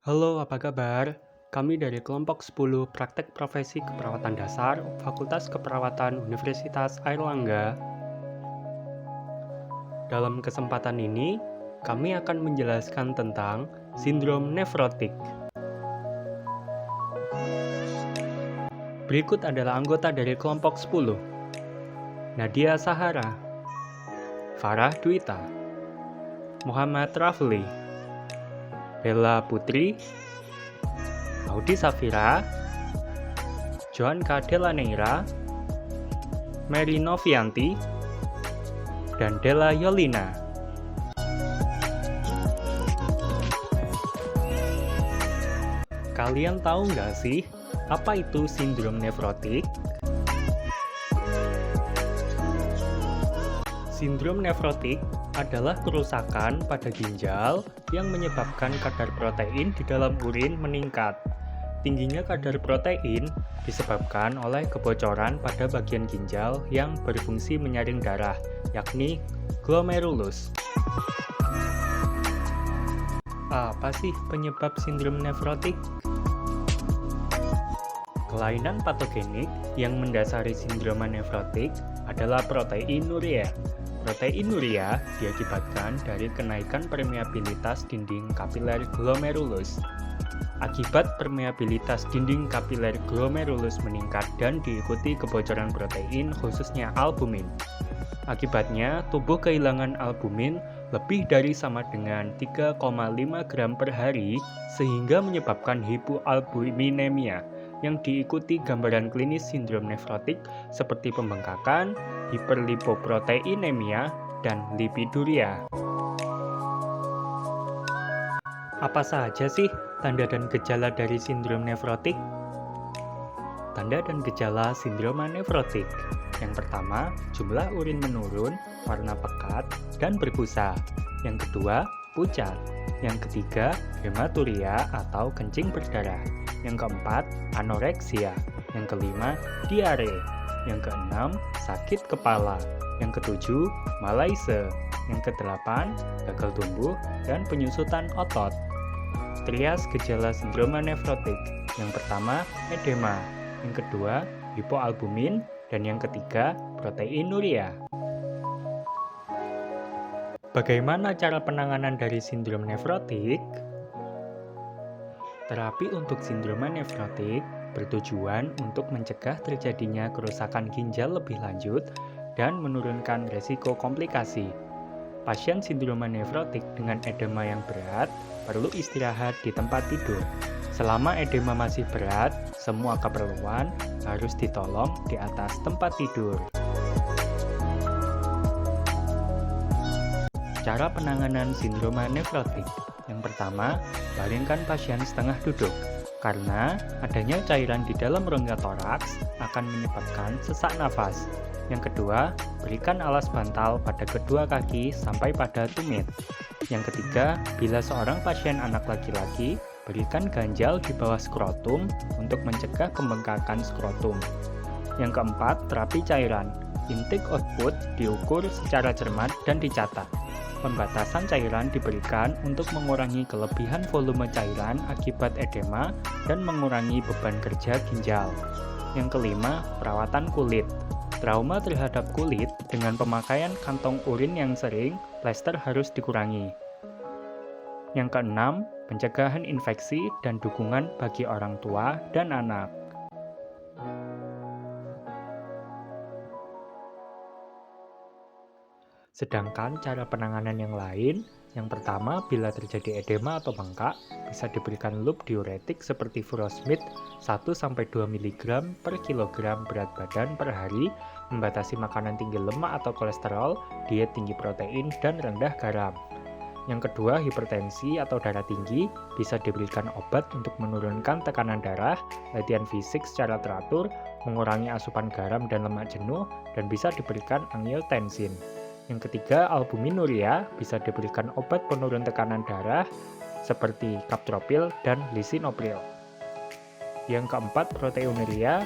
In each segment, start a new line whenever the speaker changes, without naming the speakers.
Halo, apa kabar? Kami dari kelompok 10 Praktek Profesi Keperawatan Dasar, Fakultas Keperawatan Universitas Airlangga. Dalam kesempatan ini, kami akan menjelaskan tentang sindrom nefrotik. Berikut adalah anggota dari kelompok 10. Nadia Sahara, Farah Dwita, Muhammad Rafli, Bella Putri, Audi Safira, Joan K. Delaneira, Mary Novianti, dan Della Yolina. Kalian tahu nggak sih, apa itu sindrom nefrotik? Sindrom nefrotik adalah kerusakan pada ginjal yang menyebabkan kadar protein di dalam urin meningkat. Tingginya kadar protein disebabkan oleh kebocoran pada bagian ginjal yang berfungsi menyaring darah, yakni glomerulus. Apa sih penyebab sindrom nefrotik? Kelainan patogenik yang mendasari sindrom nefrotik adalah proteinuria. Proteinuria diakibatkan dari kenaikan permeabilitas dinding kapiler glomerulus. Akibat permeabilitas dinding kapiler glomerulus meningkat dan diikuti kebocoran protein khususnya albumin. Akibatnya, tubuh kehilangan albumin lebih dari sama dengan 3,5 gram per hari sehingga menyebabkan hipoalbuminemia yang diikuti gambaran klinis sindrom nefrotik seperti pembengkakan, hiperlipoproteinemia, dan lipiduria. Apa saja sih tanda dan gejala dari sindrom nefrotik? Tanda dan gejala sindrom nefrotik. Yang pertama, jumlah urin menurun, warna pekat, dan berbusa. Yang kedua, pucat. Yang ketiga, hematuria atau kencing berdarah. Yang keempat, anoreksia. Yang kelima, diare. Yang keenam, sakit kepala. Yang ketujuh, malaise. Yang kedelapan, gagal tumbuh dan penyusutan otot. Trias gejala sindrom nefrotik. Yang pertama, edema. Yang kedua, hipoalbumin. Dan yang ketiga, proteinuria. Bagaimana cara penanganan dari sindrom nefrotik? Terapi untuk sindrom nefrotik bertujuan untuk mencegah terjadinya kerusakan ginjal lebih lanjut dan menurunkan resiko komplikasi. Pasien sindrom nefrotik dengan edema yang berat perlu istirahat di tempat tidur. Selama edema masih berat, semua keperluan harus ditolong di atas tempat tidur. Cara penanganan sindrom nefrotik. Yang pertama, baringkan pasien setengah duduk. Karena adanya cairan di dalam rongga toraks akan menyebabkan sesak nafas. Yang kedua, berikan alas bantal pada kedua kaki sampai pada tumit. Yang ketiga, bila seorang pasien anak laki-laki, berikan ganjal di bawah skrotum untuk mencegah pembengkakan skrotum. Yang keempat, terapi cairan. Intake output diukur secara cermat dan dicatat. Pembatasan cairan diberikan untuk mengurangi kelebihan volume cairan akibat edema dan mengurangi beban kerja ginjal. Yang kelima, perawatan kulit. Trauma terhadap kulit dengan pemakaian kantong urin yang sering, plester harus dikurangi. Yang keenam, pencegahan infeksi dan dukungan bagi orang tua dan anak. Sedangkan cara penanganan yang lain, yang pertama bila terjadi edema atau bengkak, bisa diberikan loop diuretik seperti furosemide 1-2 mg per kilogram berat badan per hari, membatasi makanan tinggi lemak atau kolesterol, diet tinggi protein, dan rendah garam. Yang kedua, hipertensi atau darah tinggi, bisa diberikan obat untuk menurunkan tekanan darah, latihan fisik secara teratur, mengurangi asupan garam dan lemak jenuh, dan bisa diberikan angiotensin. Yang ketiga, albuminuria, bisa diberikan obat penurun tekanan darah seperti kaptropil dan lisinopril. Yang keempat, proteinuria,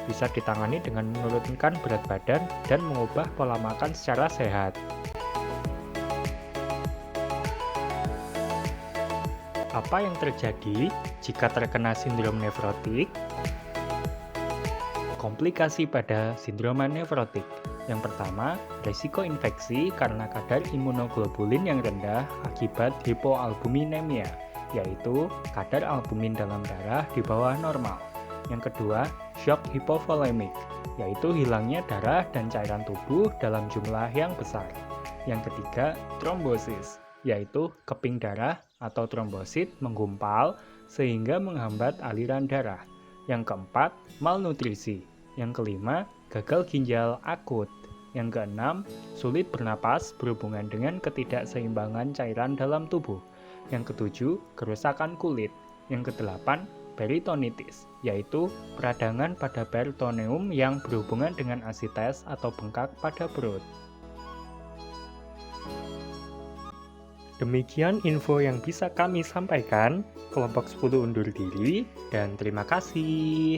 bisa ditangani dengan menurunkan berat badan dan mengubah pola makan secara sehat. Apa yang terjadi jika terkena sindrom nefrotik? Komplikasi pada sindroma nefrotik. Yang pertama, resiko infeksi karena kadar imunoglobulin yang rendah akibat hipoalbuminemia, yaitu kadar albumin dalam darah di bawah normal. Yang kedua, shock hipovolemik, yaitu hilangnya darah dan cairan tubuh dalam jumlah yang besar. Yang ketiga, trombosis, yaitu keping darah atau trombosit menggumpal sehingga menghambat aliran darah. Yang keempat, malnutrisi. Yang kelima, gagal ginjal akut. Yang keenam, sulit bernapas berhubungan dengan ketidakseimbangan cairan dalam tubuh. Yang ketujuh, kerusakan kulit. Yang kedelapan, peritonitis, yaitu peradangan pada peritoneum yang berhubungan dengan asites atau bengkak pada perut. Demikian info yang bisa kami sampaikan. Kelompok 10 undur diri, dan terima kasih.